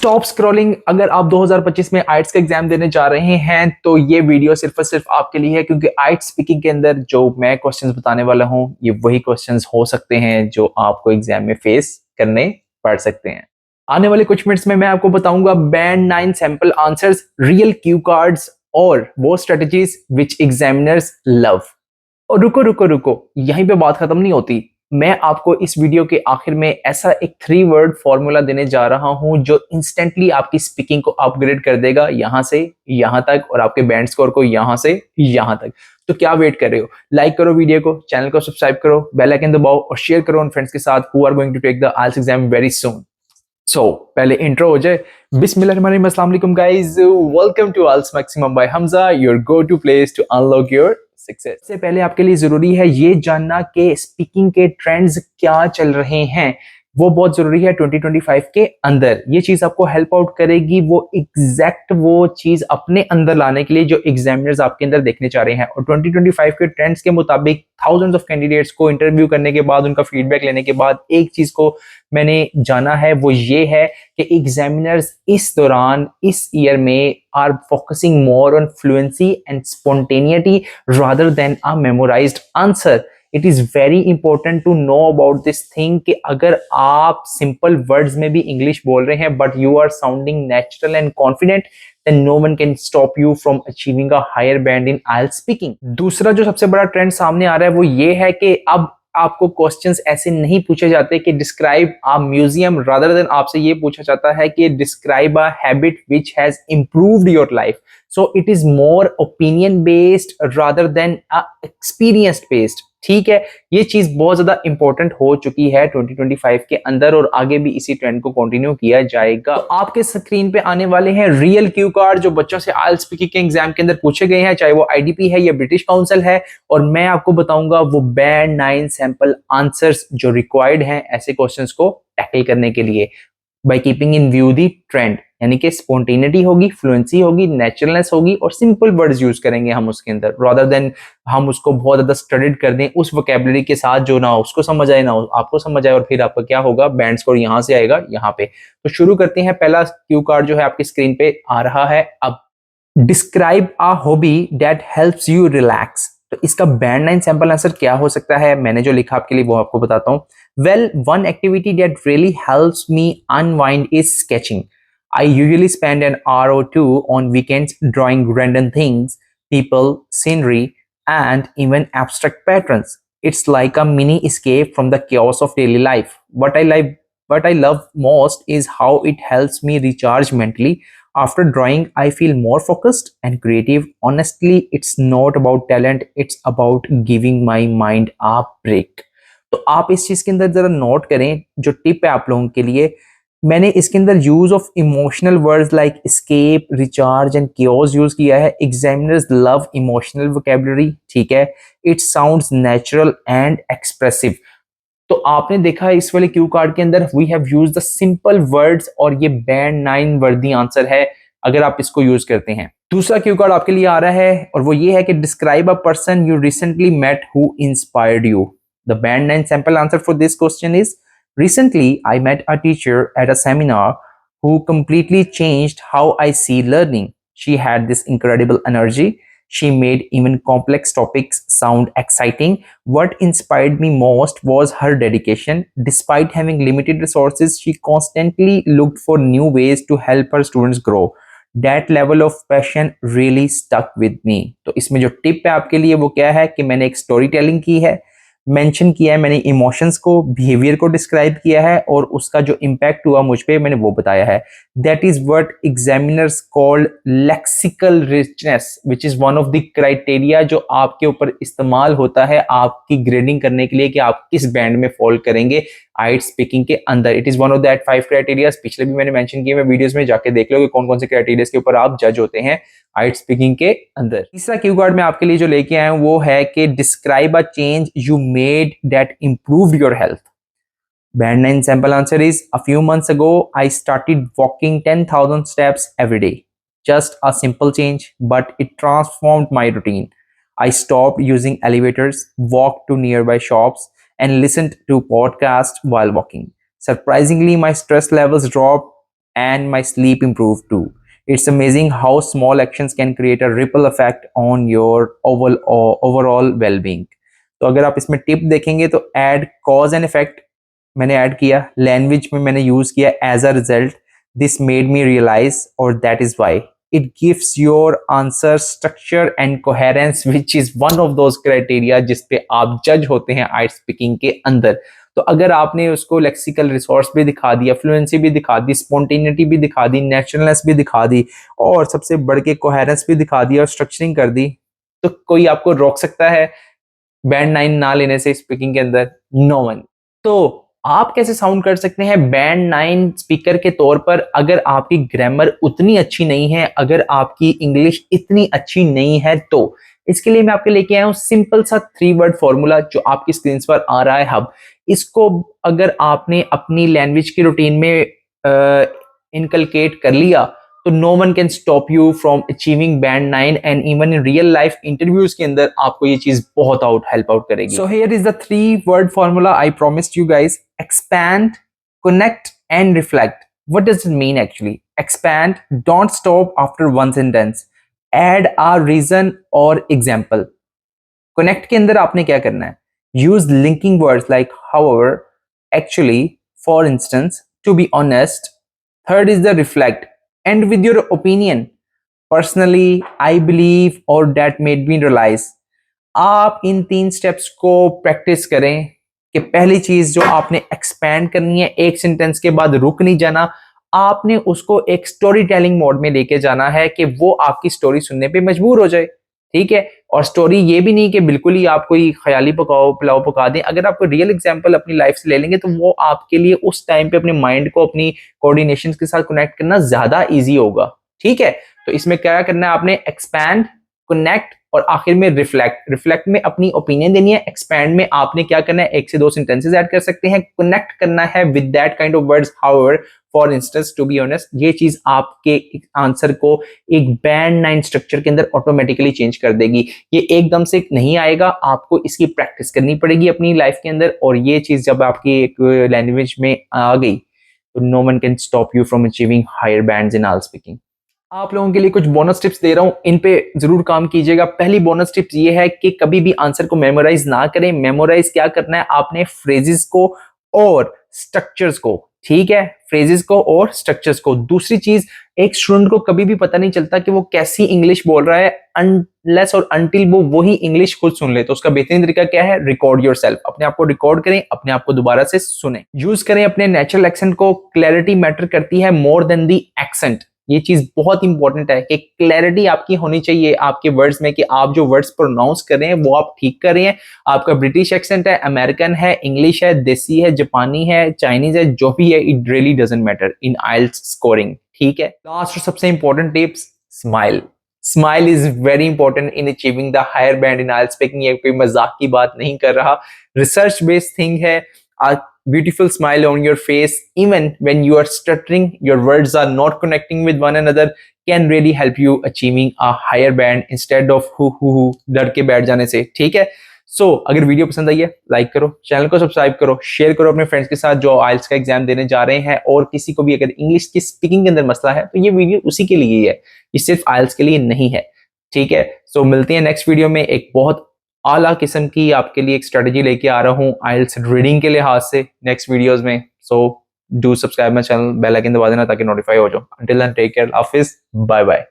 Stop scrolling. अगर आप 2025 में आइट्स का एग्जाम देने जा रहे हैं तो ये वीडियो सिर्फ और सिर्फ आपके लिए है, क्योंकि आइट्स स्पीकिंग के अंदर जो मैं क्वेश्चंस बताने वाला हूं ये वही क्वेश्चंस हो सकते हैं जो आपको एग्जाम में फेस करने पड़ सकते हैं। आने वाले कुछ मिनट्स में मैं आपको बताऊंगा band 9 sample answers, real cue cards और वो स्ट्रेटजीज विच एग्जामिनर्स लव। और रुको रुको रुको, यहीं पे बात खत्म नहीं होती। मैं आपको इस वीडियो के आखिर में ऐसा एक 3 वर्ड फॉर्मूला देने जा रहा हूं जो इंस्टेंटली आपकी स्पीकिंग को अपग्रेड कर देगा यहां से यहां तक और आपके बैंड स्कोर को यहां से यहां तक। तो क्या वेट कर रहे हो? लाइक करो वीडियो को, चैनल को सब्सक्राइब करो, बेल आइकन दबाओ और शेयर करो उन फ्रेंड्स के साथ who are going to take the IELTS exam very soon. So पहले इंट्रो हो जाए। बिस्मिल्लाहिर्रहमानिर्रहीम, अस्सलाम वालेकुम guys, welcome to IELTS maximum by Hamza, your go to place to unlock your success. सबसे पहले आपके लिए जरूरी है ये जानना कि स्पीकिंग के ट्रेंड्स क्या चल रहे हैं। वो बहुत जरूरी है 2025 के अंदर। ये चीज आपको हेल्प आउट करेगी वो एग्जैक्ट वो चीज अपने अंदर लाने के लिए जो एग्जामिनर्स आपके अंदर देखने चाह रहे हैं। और 2025 के ट्रेंड्स के मुताबिक थाउजेंड्स ऑफ कैंडिडेट्स को इंटरव्यू करने के बाद, उनका फीडबैक लेने के बाद एक चीज को मैंने जाना है, वो ये है कि एग्जामिनर्स इस दौरान, इस ईयर में are focusing more on fluency and spontaneity rather than a memorised answer. It is very important to know about this thing कि अगर आप सिंपल वर्ड्स में भी इंग्लिश बोल रहे हैं but you are sounding natural and confident, then no one can stop you from achieving a higher band in IELTS speaking। दूसरा जो सबसे बड़ा ट्रेंड सामने आ रहा है वो ये है कि अब आपको क्वेश्चंस ऐसे नहीं पूछे जाते कि describe a museum, rather than आपसे ये पूछा जाता है कि describe a habit which has improved your life. So it is more opinion based rather than experience based. ठीक है, ये चीज बहुत ज्यादा इंपॉर्टेंट हो चुकी है 2025 के अंदर और आगे भी इसी ट्रेंड को कंटिन्यू किया जाएगा। तो आपके स्क्रीन पे आने वाले हैं रियल क्यू कार्ड जो बच्चों से आइल्स स्पीकिंग के एग्जाम के अंदर पूछे गए हैं, चाहे वो आईडीपी है या ब्रिटिश काउंसिल है। और मैं आपको बताऊंगा वो बैंड 9 सैंपल आंसर्स जो रिक्वायर्ड हैं ऐसे क्वेश्चंस को टैकल करने के लिए, by keeping in view the trend. यानी कि स्पॉन्टेनिटी होगी, फ्लुएंसी होगी, नेचुरलनेस होगी और सिंपल वर्ड्स यूज करेंगे हम उसके अंदर, रादर देन हम उसको बहुत ज्यादा स्टडीड कर दें उस वोकैबुलरी के साथ जो ना उसको समझ आए ना आपको समझ आए, और फिर आपका क्या होगा, बैंड स्कोर यहां से आएगा यहाँ पे। तो शुरू करते हैं। पहला क्यू कार्ड जो है आपकी स्क्रीन पे आ रहा है अब। Describe a hobby that helps you relax. तो इसका बैंड 9 सैंपल आंसर क्या हो सकता है, मैंने जो लिखा आपके लिए वो आपको बताता हूँ। Well, one activity that really helps me unwind is sketching. I usually spend an hour or two on weekends drawing random things, people, scenery, and even abstract patterns. It's like a mini escape from the chaos of daily life. What I love most is how it helps me recharge mentally. After drawing, I feel more focused and creative. Honestly, it's not about talent, it's about giving my mind a break. तो आप इस चीज के अंदर जरा note करें, जो tip है आप लोगों के लिए। मैंने इसके अंदर use of emotional words like escape, recharge and chaos use किया है। एग्जामिनर्स लव इमोशनल वोकैबुलरी, ठीक है। It sounds natural and expressive. तो आपने देखा है इस वाले क्यू कार्ड के अंदर we have used the simple words और ये बैंड 9 वर्दी आंसर है अगर आप इसको यूज करते हैं। दूसरा क्यू कार्ड आपके लिए आ रहा है और वो ये है कि describe a person you recently met who inspired you. The band 9 sample answer for this question is recently I met a teacher at a seminar who completely changed how I see learning. She had this incredible energy. She made even complex topics sound exciting. What inspired me most was her dedication. Despite having limited resources, she constantly looked for new ways to help her students grow. That level of passion really stuck with me. तो इसमें जो tip है आपके लिए वो क्या है कि मैंने एक स्टोरी टेलिंग की है, मेंशन किया है, मैंने इमोशंस को, बिहेवियर को डिस्क्राइब किया है और उसका जो इम्पैक्ट हुआ मुझ पे मैंने वो बताया है। That is what examiners called lexical richness, which is one of the criteria जो आपके ऊपर इस्तेमाल होता है आपकी ग्रेडिंग करने के लिए कि आप किस बैंड में फॉल करेंगे आइट्स स्पीकिंग के अंदर। It is one of that 5 criteria. पिछले भी मैंने मेंशन किए, मैं वीडियोस में जाके देख लो कि कौन कौन से क्राइटेरिया के ऊपर आप जज होते हैं आइट्स स्पीकिंग के अंदर। तीसरा क्यू कार्ड मैं आपके लिए जो लेके आया हूं वो है कि describe a change you made that improved your health. Band 9 sample answer is a few months ago I started walking 10,000 steps every day. Just a simple change, but it transformed my routine. I stopped using elevators, walked to nearby shops, and listened to podcasts while walking. Surprisingly, my stress levels dropped. and my sleep improved too. It's amazing how small actions can create a ripple effect on your overall well-being. तो अगर आप इसमें tip देखेंगे तो add cause and effect मैंने add किया, language में मैंने यूज किया as a result, this made me realise और that is why, it gives your answer structure and coherence which is one of those criteria जिस पे आप जज होते हैं आइट स्पीकिंग के अंदर। तो अगर आपने उसको लेक्सिकल रिसोर्स भी दिखा दिया, फ्लुएंसी भी दिखा दी, स्पॉन्टेनिटी भी दिखा दी, नेचुरलनेस भी दिखा दी और सबसे बढ़ के कोहेरेंस भी दिखा दिया और स्ट्रक्चरिंग कर दी, तो कोई आपको रोक सकता है बैंड 9 ना लेने से स्पीकिंग के अंदर? No one. तो आप कैसे साउंड कर सकते हैं बैंड 9 स्पीकर के तौर पर अगर आपकी ग्रामर उतनी अच्छी नहीं है, अगर आपकी इंग्लिश इतनी अच्छी नहीं है? तो इसके लिए मैं आपके लेके आया हूं सिंपल सा 3 वर्ड फॉर्मूला जो आपकी स्क्रीन पर आ रहा है अब। इसको अगर आपने अपनी लैंग्वेज की रूटीन में इनकलकेट कर लिया तो no one can stop you from achieving band 9 and even in real life interviews के अंदर आपको ये चीज बहुत हेल्प आउट करेगी। So here is the 3 word formula I promised you guys. Expand, connect and reflect. What does it mean actually? Expand, don't stop after one sentence, add a reason और example. Connect के अंदर आपने क्या करना है? Use linking words like however, actually, for instance, to be honest. Third is the reflect, end with your opinion, personally, I believe or that made me realize। आप इन 3 steps को practice करें कि पहली चीज जो आपने एक्सपैंड करनी है, एक सेंटेंस के बाद रुक नहीं जाना, आपने उसको एक स्टोरी टेलिंग मोड में लेके जाना है कि वो आपकी स्टोरी सुनने पे मजबूर हो जाए, ठीक है। और स्टोरी ये भी नहीं कि बिल्कुल ही आप कोई ख्याली पुलाव पका दें। अगर आपको रियल एग्जांपल अपनी लाइफ से ले लेंगे तो वो आपके लिए उस टाइम पे अपने माइंड को अपनी कोऑर्डिनेशंस के साथ कनेक्ट करना ज्यादा इजी होगा, ठीक है। तो इसमें क्या करना है आपने? एक्सपैंड, कनेक्ट और आखिर में रिफ्लेक्ट। रिफ्लेक्ट में अपनी ओपिनियन देनी है, एक्सपैंड में आपने क्या करना है? 1 से 2 सेंटेंसेस ऐड कर सकते हैं, कनेक्ट करना है with that kind of words, however, for instance, to be honest. ये चीज आपके आंसर को एक बैंड 9 स्ट्रक्चर के अंदर ऑटोमेटिकली चेंज कर देगी। ये एकदम से नहीं आएगा, आपको इसकी प्रैक्टिस करनी पड़ेगी अपनी लाइफ के अंदर। और ये चीज जब आपकी एक लैंग्वेज में आ गई तो no one can stop you from achieving higher bands in all speaking. आप लोगों के लिए कुछ बोनस टिप्स दे रहा हूं, इन पे जरूर काम कीजिएगा। पहली बोनस टिप्स ये है कि कभी भी आंसर को मेमोराइज ना करें। मेमोराइज क्या करना है आपने? फ्रेजेस को और स्ट्रक्चर्स को, ठीक है, फ्रेजेस को और स्ट्रक्चर्स को। दूसरी चीज, एक स्टूडेंट को कभी भी पता नहीं चलता कि वो कैसी इंग्लिश बोल रहा है अनलेस और अनटिल वो वही इंग्लिश खुद सुन ले। तो उसका बेहतरीन तरीका क्या है? Record yourself. अपने आप को रिकॉर्ड करें, अपने आप को दोबारा से सुने, यूज करें अपने नेचुरल एक्सेंट को। क्लैरिटी मैटर करती है मोर देन दी एक्सेंट। ये चीज बहुत इंपॉर्टेंट है कि क्लैरिटी आपकी होनी चाहिए आपके वर्ड्स में, कि आप जो वर्ड्स प्रोनाउंस कर रहे हैं वो आप ठीक कर रहे हैं। आपका ब्रिटिश एक्सेंट है, अमेरिकन है, इंग्लिश है, देसी है, जापानी है, चाइनीज है, जो भी है, it really doesn't matter in IELTS scoring, ठीक है। लास्ट और सबसे important tips, smile. Smile is very important in achieving the higher band in IELTS speaking. ये कोई मजाक की बात नहीं कर रहा, रिसर्च बेस्ड थिंग है। Beautiful smile on your face even when you are stuttering, your words are not connecting with one another, can really help you achieving a higher band instead of who डर के बैठ जाने से, ठीक है। सो अगर video पसंद आई है लाइक करो, चैनल को सब्सक्राइब करो, शेयर करो अपने फ्रेंड्स के साथ जो आइल्स का एग्जाम देने जा रहे हैं। और किसी को भी अगर इंग्लिश की स्पीकिंग के अंदर मसला है तो ये वीडियो उसी के लिए ही है, ये सिर्फ आइल्स के लिए नहीं है, ठीक है। सो मिलते हैं नेक्स्ट वीडियो में एक बहुत आला किस्म की आपके लिए एक स्ट्रेटजी लेके आ रहा हूँ आइल्स रीडिंग के लिहाज से नेक्स्ट वीडियोस में। So do subscribe my channel, bell icon दबा देना ताकि नोटिफाई हो जाओ। अंटिल देन टेक केयर, हाफिज, बाय बाय।